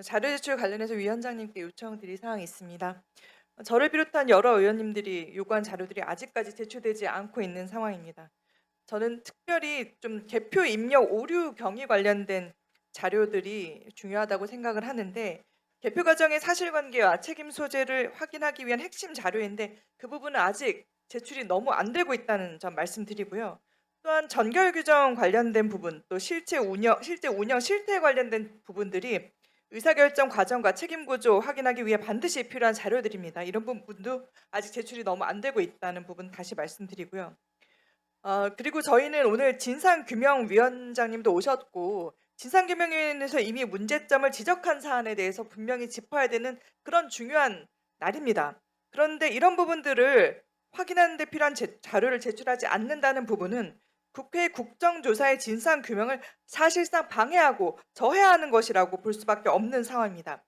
자료 제출 관련해서 위원장님께 요청드릴 사항이 있습니다. 저를 비롯한 여러 의원님들이 요구한 자료들이 아직까지 제출되지 않고 있는 상황입니다. 저는 특별히 좀 개표 입력 오류 경위 관련된 자료들이 중요하다고 생각을 하는데, 개표 과정의 사실관계와 책임 소재를 확인하기 위한 핵심 자료인데 그 부분은 아직 제출이 너무 안 되고 있다는 점 말씀드리고요. 또한 전결 규정 관련된 부분, 또 실제 운영 실태 관련된 부분들이 의사결정 과정과 책임 구조 확인하기 위해 반드시 필요한 자료들입니다. 이런 부분도 아직 제출이 너무 안 되고 있다는 부분 다시 말씀드리고요. 그리고 저희는 오늘 진상규명위원장님도 오셨고, 진상규명위원회에서 이미 문제점을 지적한 사안에 대해서 분명히 짚어야 되는 그런 중요한 날입니다. 그런데 이런 부분들을 확인하는 데 필요한 자료를 제출하지 않는다는 부분은 국회 국정조사의 진상규명을 사실상 방해하고 저해하는 것이라고 볼 수밖에 없는 상황입니다.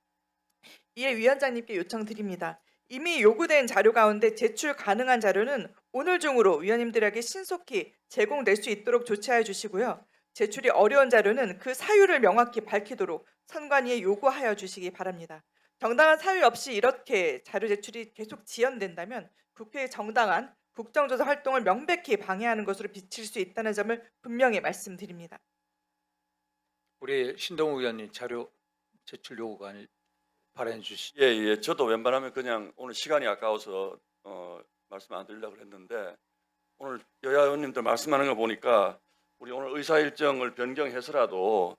이에 위원장님께 요청드립니다. 이미 요구된 자료 가운데 제출 가능한 자료는 오늘 중으로 위원님들에게 신속히 제공될 수 있도록 조치하여 주시고요. 제출이 어려운 자료는 그 사유를 명확히 밝히도록 선관위에 요구하여 주시기 바랍니다. 정당한 사유 없이 이렇게 자료 제출이 계속 지연된다면 국회의 정당한 국정조사 활동을 명백히 방해하는 것으로 비칠 수 있다는 점을 분명히 말씀드립니다. 우리 신동우 의원님 자료 제출 요구가 발언해 주시죠. 예. 저도 웬만하면 그냥 오늘 시간이 아까워서 말씀 안 드리려고 했는데, 오늘 여야 의원님들 말씀하는 거 보니까 우리 오늘 의사 일정을 변경해서라도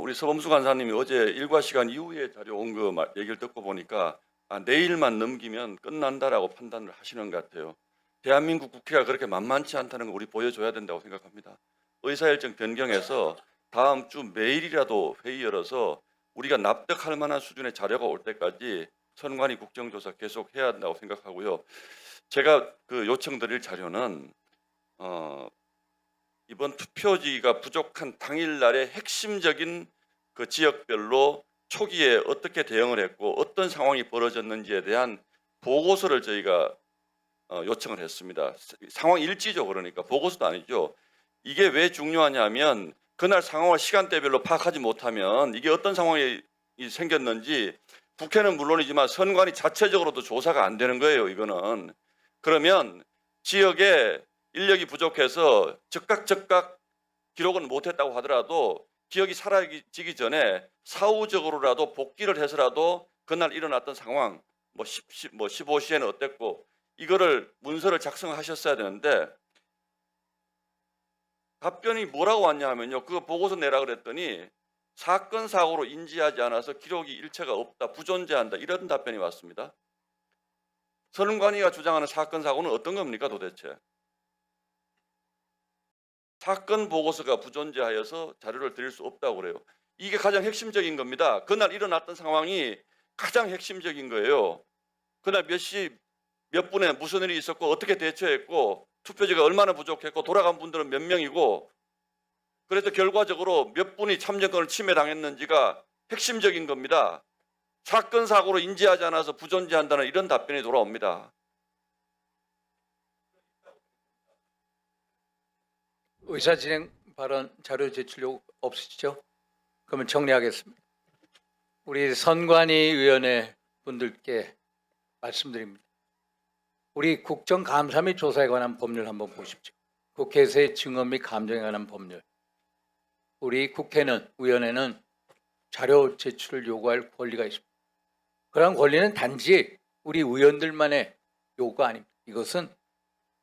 우리 서범수 간사님이 어제 일과 시간 이후에 자료 온 거 얘기를 듣고 보니까 내일만 넘기면 끝난다라고 판단을 하시는 것 같아요. 대한민국 국회가 그렇게 만만치 않다는 거 우리 보여줘야 된다고 생각합니다. 의사 일정 변경해서 다음 주 매일이라도 회의 열어서 우리가 납득할 만한 수준의 자료가 올 때까지 선관위 국정조사 계속 해야 한다고 생각하고요. 제가 그 요청드릴 자료는 이번 투표지가 부족한 당일날의 핵심적인 그 지역별로 초기에 어떻게 대응을 했고 어떤 상황이 벌어졌는지에 대한 보고서를 저희가 요청을 했습니다. 상황 일지죠. 그러니까 보고서도 아니죠. 이게 왜 중요하냐면 그날 상황을 시간대별로 파악하지 못하면 이게 어떤 상황이 생겼는지 국회는 물론이지만 선관위 자체적으로도 조사가 안 되는 거예요. 이거는. 그러면 지역에 인력이 부족해서 즉각 기록은 못했다고 하더라도 기억이 사라지기 전에 사후적으로라도 복귀를 해서라도 그날 일어났던 상황, 뭐 15시에는 어땠고 이거를 문서를 작성하셨어야 되는데 답변이 뭐라고 왔냐 하면요. 그거 보고서 내라 그랬더니 사건 사고로 인지하지 않아서 기록이 일체가 없다, 부존재한다 이런 답변이 왔습니다. 선관위가 주장하는 사건 사고는 어떤 겁니까 도대체? 사건 보고서가 부존재하여서 자료를 드릴 수 없다고 그래요. 이게 가장 핵심적인 겁니다. 그날 일어났던 상황이 가장 핵심적인 거예요. 그날 몇 시 몇 분에 무슨 일이 있었고 어떻게 대처했고 투표지가 얼마나 부족했고 돌아간 분들은 몇 명이고 그래서 결과적으로 몇 분이 참정권을 침해당했는지가 핵심적인 겁니다. 사건 사고로 인지하지 않아서 부존재한다는 이런 답변이 돌아옵니다. 의사 진행 발언 자료 제출 요구 없으시죠? 그러면 정리하겠습니다. 우리 선관위위원회 분들께 말씀드립니다. 우리 국정감사 및 조사에 관한 법률 한번 보십시오. 국회에서의 증언 및 감정에 관한 법률. 우리 국회는, 위원회는 자료 제출을 요구할 권리가 있습니다. 그런 권리는 단지 우리 의원들만의 요구가 아닙니다. 이것은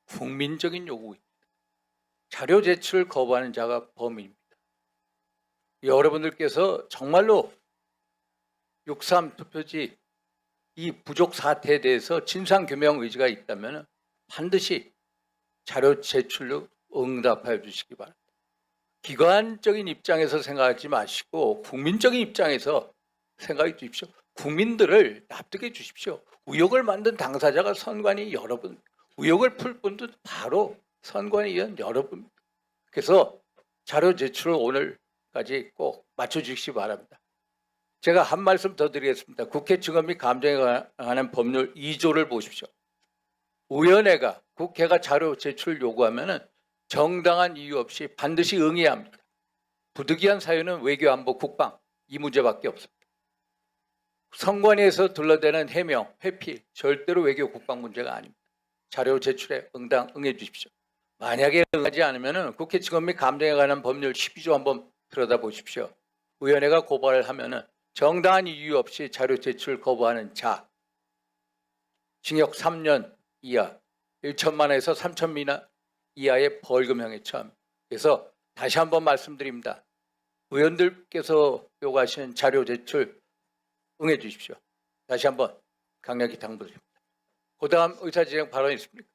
국민적인 요구입니다. 자료 제출을 거부하는 자가 범인입니다. 여러분들께서 정말로 6.3 투표지 이 부족 사태에 대해서 진상규명 의지가 있다면 반드시 자료 제출로 응답하여 주시기 바랍니다. 기관적인 입장에서 생각하지 마시고 국민적인 입장에서 생각해 주십시오. 국민들을 납득해 주십시오. 의혹을 만든 당사자가 선관위 여러분, 의혹을 풀 분도 바로 선관위원 여러분. 그래서 자료 제출을 오늘까지 꼭 맞춰주시기 바랍니다. 제가 한 말씀 더 드리겠습니다. 국회 증언 및 감정에 관한 법률 2조를 보십시오. 위원회가 국회가 자료 제출을 요구하면 정당한 이유 없이 반드시 응해야 합니다. 부득이한 사유는 외교, 안보, 국방 이 문제밖에 없습니다. 선관위에서 둘러대는 해명, 회피 절대로 외교 국방 문제가 아닙니다. 자료 제출에 응해 주십시오. 만약에 응하지 않으면 국회 직원 및 감정에 관한 법률 12조 한번 들여다보십시오. 위원회가 고발을 하면 정당한 이유 없이 자료 제출 거부하는 자 징역 3년 이하 1천만 원에서 3천 이하의 벌금형에 처합니다. 그래서 다시 한번 말씀드립니다. 의원들께서 요구하시는 자료 제출 응해 주십시오. 다시 한번 강력히 당부드립니다. 그다음 의사진행 발언 있습니까?